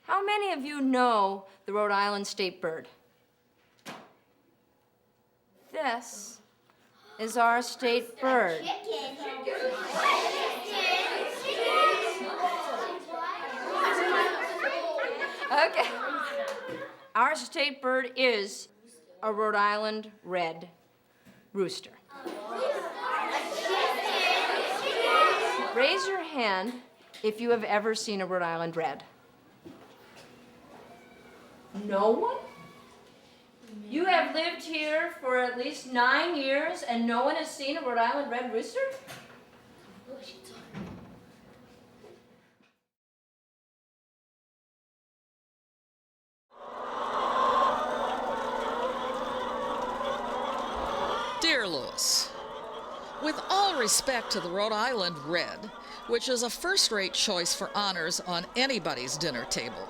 How many of you know the Rhode Island state bird? This is our state bird. Okay. Our state bird is a Rhode Island red rooster. Raise your hand if you have ever seen a Rhode Island red. No one? You have lived here for at least 9 years and no one has seen a Rhode Island red rooster? Dear Louis, with all respect to the Rhode Island red, which is a first-rate choice for honors on anybody's dinner table,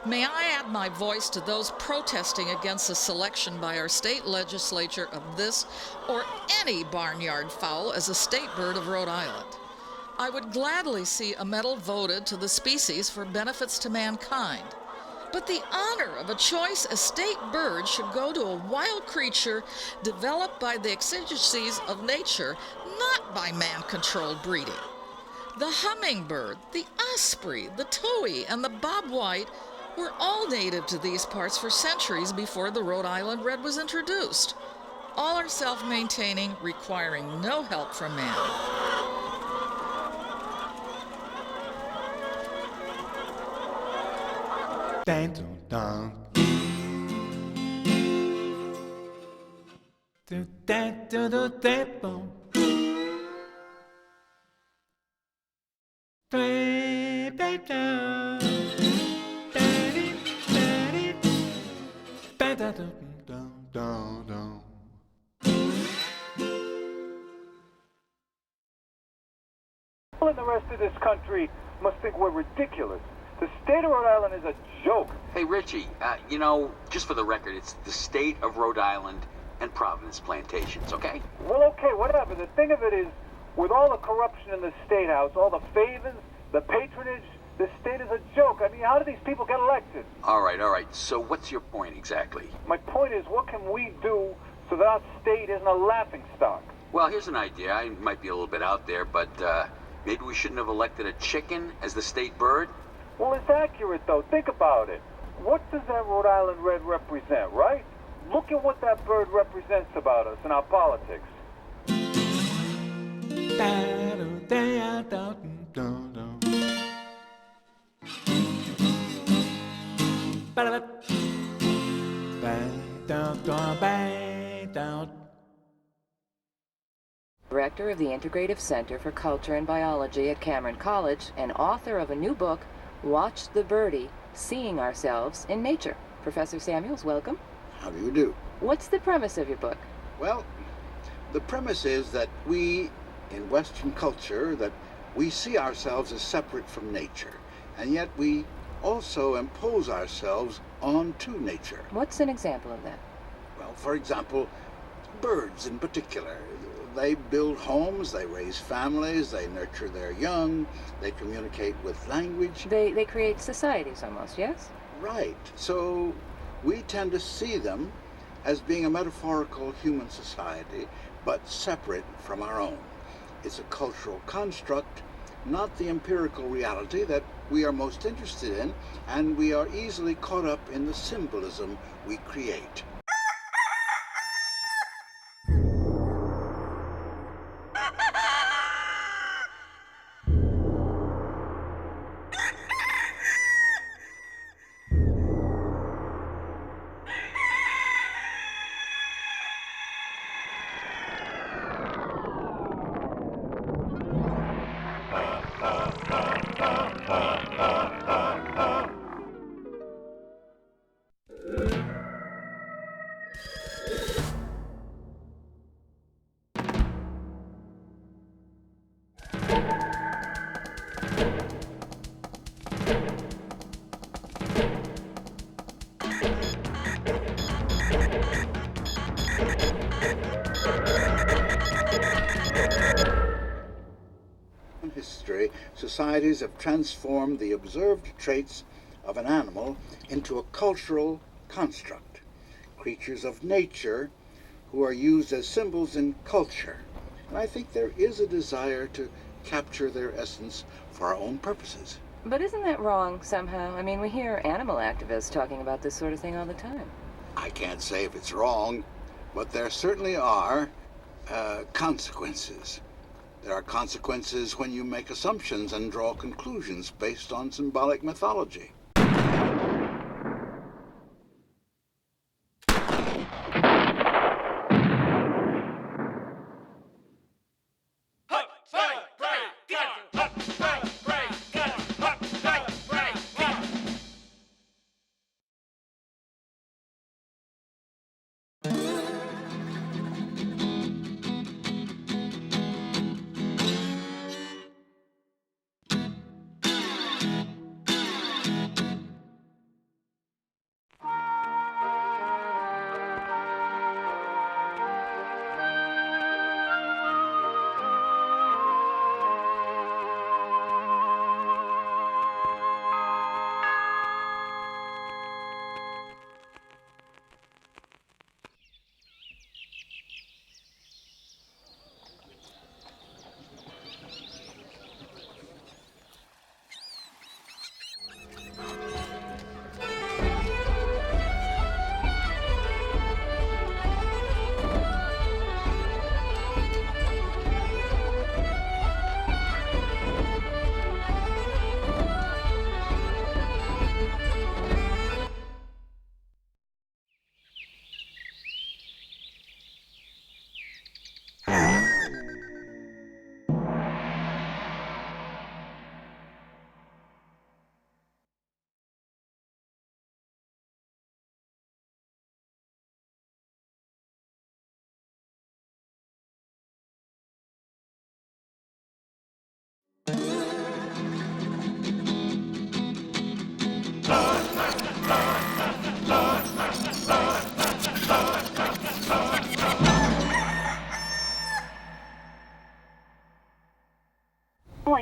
may I add my voice to those protesting against the selection by our state legislature of this or any barnyard fowl as a state bird of Rhode Island. I would gladly see a medal voted to the species for benefits to mankind. But the honor of a choice as state bird should go to a wild creature developed by the exigencies of nature, not by man-controlled breeding. The hummingbird, the osprey, the towhee, and the bobwhite were all native to these parts for centuries before the Rhode Island red was introduced. All are self-maintaining, requiring no help from man. Dun, dun, dun. People in the rest of this country must think we're ridiculous. The state of Rhode Island is a joke. Hey, Richie, you know, just for the record, it's the state of Rhode Island and Providence Plantations, okay? Well, okay, whatever. The thing of it is, with all the corruption in the State House, all the favors, the patronage, the state is a joke. I mean, how do these people get elected? All right. So what's your point exactly? My point is, what can we do so that our state isn't a laughingstock? Well, here's an idea. I might be a little bit out there, but maybe we shouldn't have elected a chicken as the state bird? Well, it's accurate, though. Think about it. What does that Rhode Island red represent, right? Look at what that bird represents about us and our politics. Director of the Integrative Center for Culture and Biology at Cameron College and author of a new book, Watch the Birdie, Seeing Ourselves in Nature. Professor Samuels, welcome. How do you do? What's the premise of your book? Well, the premise is that we, in Western culture, that we see ourselves as separate from nature, and yet we also impose ourselves onto nature. What's an example of that? Well, for example, birds in particular. They build homes, they raise families, they nurture their young, they communicate with language. They create societies almost, yes? Right. So we tend to see them as being a metaphorical human society, but separate from our own. It's a cultural construct, not the empirical reality that we are most interested in, and we are easily caught up in the symbolism we create. In history, societies have transformed the observed traits of an animal into a cultural construct. Creatures of nature who are used as symbols in culture. And I think there is a desire to capture their essence for our own purposes. But isn't that wrong somehow? I mean, we hear animal activists talking about this sort of thing all the time. I can't say if it's wrong, but there certainly are consequences. There are consequences when you make assumptions and draw conclusions based on symbolic mythology.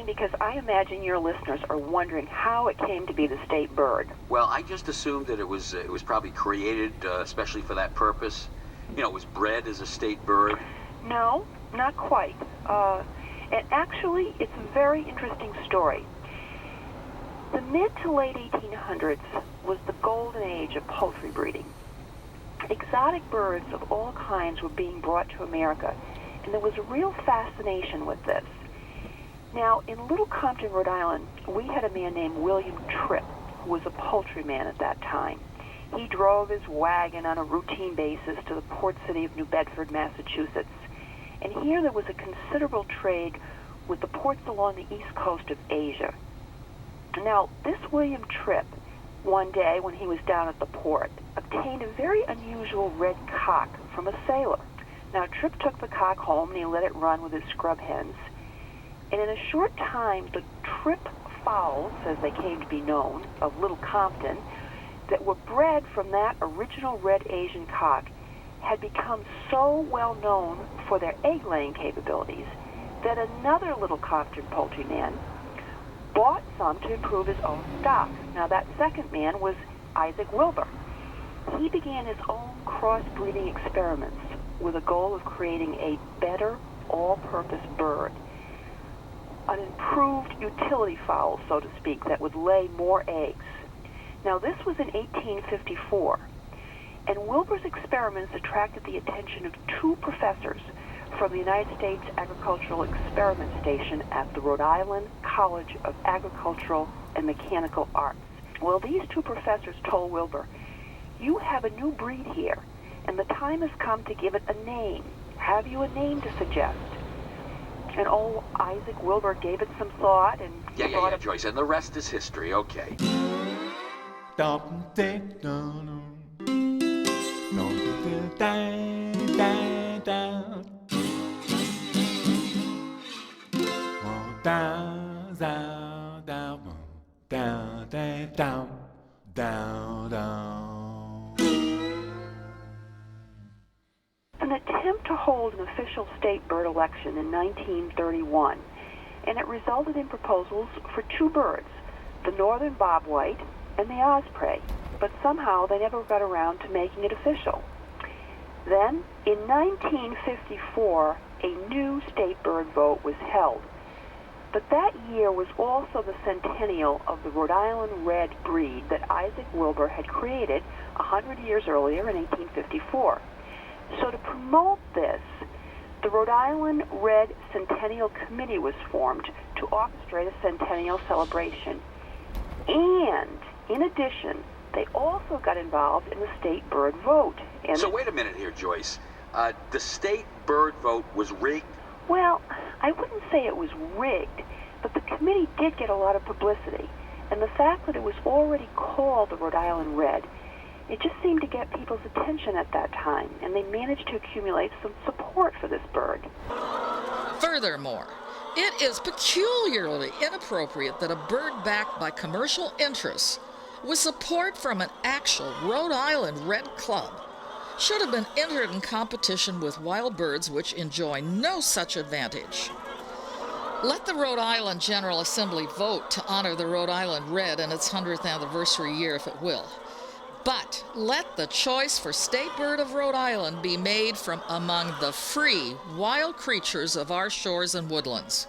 Because I imagine your listeners are wondering how it came to be the state bird. Well, I just assumed that it was probably created especially for that purpose. You know, it was bred as a state bird. No, not quite. And actually, it's a very interesting story. The mid to late 1800s was the golden age of poultry breeding. Exotic birds of all kinds were being brought to America, and there was a real fascination with this. Now, in Little Compton, Rhode Island, we had a man named William Tripp, who was a poultryman at that time. He drove his wagon on a routine basis to the port city of New Bedford, Massachusetts. And here there was a considerable trade with the ports along the east coast of Asia. Now, this William Tripp, one day when he was down at the port, obtained a very unusual red cock from a sailor. Now, Tripp took the cock home and he let it run with his scrub hens. And in a short time, the Tripp fowls, as they came to be known, of Little Compton, that were bred from that original red Asian cock, had become so well known for their egg-laying capabilities that another Little Compton poultryman bought some to improve his own stock. Now, that second man was Isaac Wilbur. He began his own cross-breeding experiments with a goal of creating a better all-purpose bird, an improved utility fowl, so to speak, that would lay more eggs. Now, this was in 1854, and Wilbur's experiments attracted the attention of two professors from the United States Agricultural Experiment Station at the Rhode Island College of Agricultural and Mechanical Arts. Well, these two professors told Wilbur, "You have a new breed here, and the time has come to give it a name. Have you a name to suggest?" And old Isaac Wilbur gave it some thought, and Yeah, Joyce, and the rest is history. Okay. An attempt to hold an official state bird election in 1931, and it resulted in proposals for two birds, the northern bobwhite and the osprey, but somehow they never got around to making it official. Then, in 1954, a new state bird vote was held. But that year was also the centennial of the Rhode Island Red breed that Isaac Wilbur had created 100 years earlier in 1854. So to promote this, the Rhode Island Red Centennial Committee was formed to orchestrate a centennial celebration. And, in addition, they also got involved in the state bird vote. And So wait a minute here, Joyce. The state bird vote was rigged? well, I wouldn't say it was rigged, but the committee did get a lot of publicity. And the fact that it was already called the Rhode Island Red, it just seemed to get people's attention at that time, and they managed to accumulate some support for this bird. Furthermore, it is peculiarly inappropriate that a bird backed by commercial interests with support from an actual Rhode Island Red Club should have been entered in competition with wild birds which enjoy no such advantage. Let the Rhode Island General Assembly vote to honor the Rhode Island Red in its 100th anniversary year if it will. But let the choice for State Bird of Rhode Island be made from among the free, wild creatures of our shores and woodlands.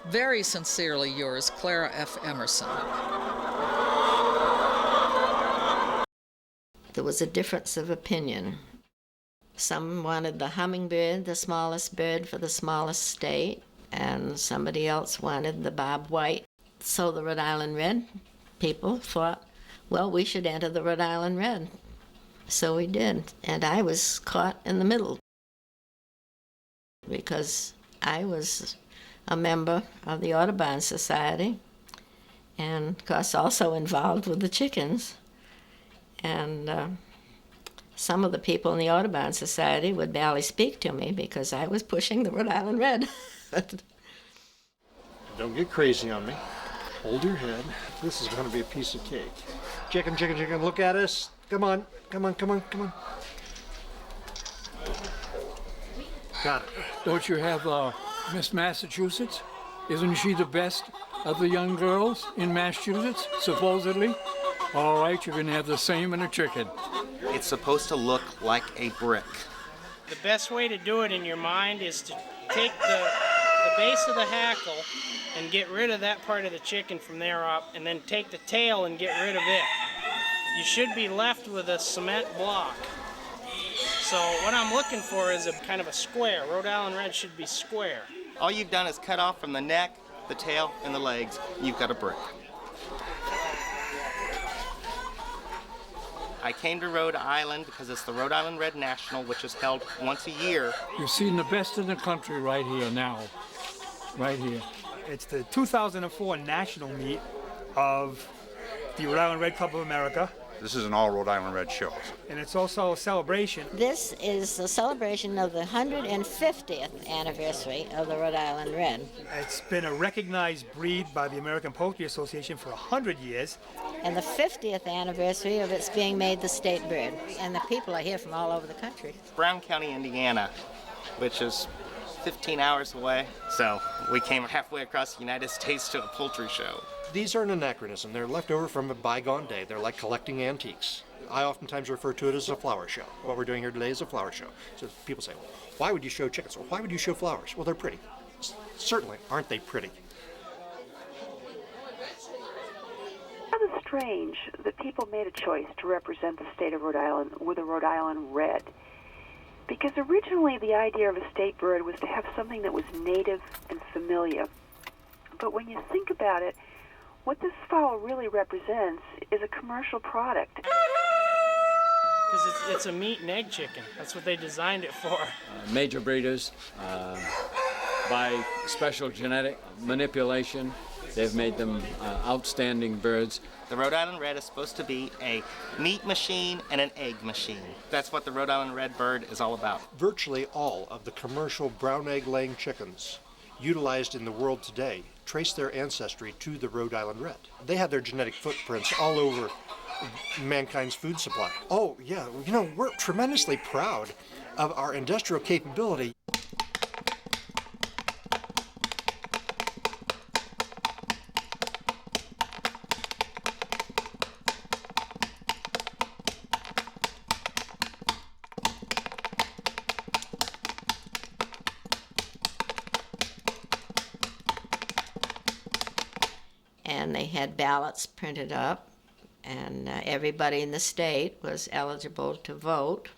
Very sincerely yours, Clara F. Emerson. There was a difference of opinion. Some wanted the hummingbird, the smallest bird for the smallest state, and somebody else wanted the bob white. So the Rhode Island Red people thought, well, we should enter the Rhode Island Red. So we did, and I was caught in the middle because I was a member of the Audubon Society and, of course, also involved with the chickens. And some of the people in the Audubon Society would barely speak to me because I was pushing the Rhode Island Red. Don't get crazy on me. Hold your head. This is going to be a piece of cake. Chicken, chicken, chicken, look at us. Come on, come on, come on, come on. Got it. Don't you have Miss Massachusetts? Isn't she the best of the young girls in Massachusetts, supposedly? All right, you're going to have the same in a chicken. It's supposed to look like a brick. The best way to do it in your mind is to take the base of the hackle and get rid of that part of the chicken from there up, and then take the tail and get rid of it. You should be left with a cement block. So what I'm looking for is a kind of a square. Rhode Island Red should be square. All you've done is cut off from the neck, the tail, and the legs. You've got a brick. I came to Rhode Island because it's the Rhode Island Red National, which is held once a year. You're seeing the best in the country right here now. Right here. It's the 2004 national meet of the Rhode Island Red Club of America. This is an all Rhode Island Red show. And it's also a celebration. This is a celebration of the 150th anniversary of the Rhode Island Red. It's been a recognized breed by the American Poultry Association for 100 years. And the 50th anniversary of its being made the state bird. And the people are here from all over the country. Brown County, Indiana, which is 15 hours away. So we came halfway across the United States to a poultry show. These are an anachronism. They're left over from a bygone day. They're like collecting antiques. I oftentimes refer to it as a flower show. What we're doing here today is a flower show. So people say, well, why would you show chickens? Well, why would you show flowers? Well, they're pretty. Certainly, aren't they pretty? Rather strange that people made a choice to represent the state of Rhode Island with a Rhode Island Red. Because originally the idea of a state bird was to have something that was native and familiar. But when you think about it, what this fowl really represents is a commercial product. Because it's a meat and egg chicken. That's what they designed it for. Major breeders, by special genetic manipulation, they've made them outstanding birds. The Rhode Island Red is supposed to be a meat machine and an egg machine. That's what the Rhode Island Red bird is all about. Virtually all of the commercial brown egg laying chickens utilized in the world today trace their ancestry to the Rhode Island Red. They have their genetic footprints all over mankind's food supply. Oh, yeah, you know, we're tremendously proud of our industrial capability. and they had ballots printed up, and everybody in the state was eligible to vote.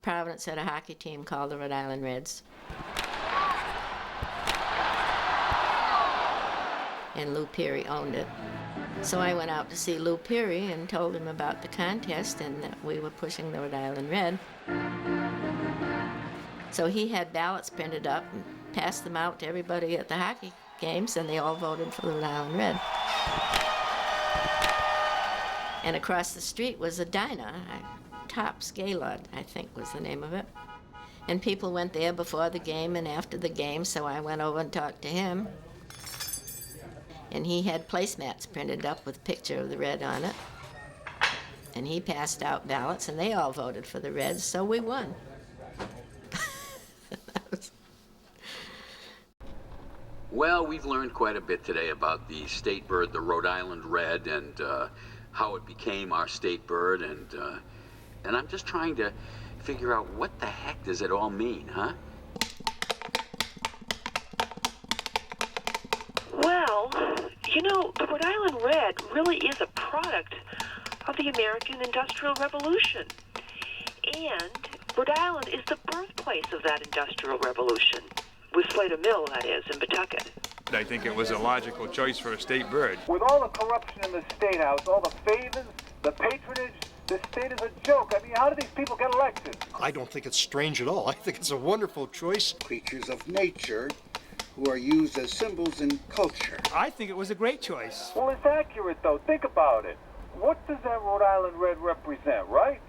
Providence had a hockey team called the Rhode Island Reds. And Lou Peary owned it. So I went out to see Lou Peary and told him about the contest and that we were pushing the Rhode Island Red. So he had ballots printed up and passed them out to everybody at the hockey games, and they all voted for the Rhode Island Red. And across the street was a diner, Top's Gaylord, I think was the name of it. And people went there before the game and after the game, so I went over and talked to him. And he had placemats printed up with a picture of the Red on it. And he passed out ballots, and they all voted for the Reds, so we won. Well, we've learned quite a bit today about the state bird, the Rhode Island Red, and how it became our state bird, and I'm just trying to figure out what the heck does it all mean, huh? Well, you know, the Rhode Island Red really is a product of the American Industrial Revolution. And Rhode Island is the birthplace of that Industrial Revolution, with Slater Mill, that is, in Pawtucket. I think it was a logical choice for a state bird. With all the corruption in the State House, all the favors, the patronage, the state is a joke. I mean, how do these people get elected? I don't think it's strange at all. I think it's a wonderful choice. Creatures of nature who are used as symbols in culture. I think it was a great choice. Well, it's accurate, though. Think about it. What does that Rhode Island Red represent, right?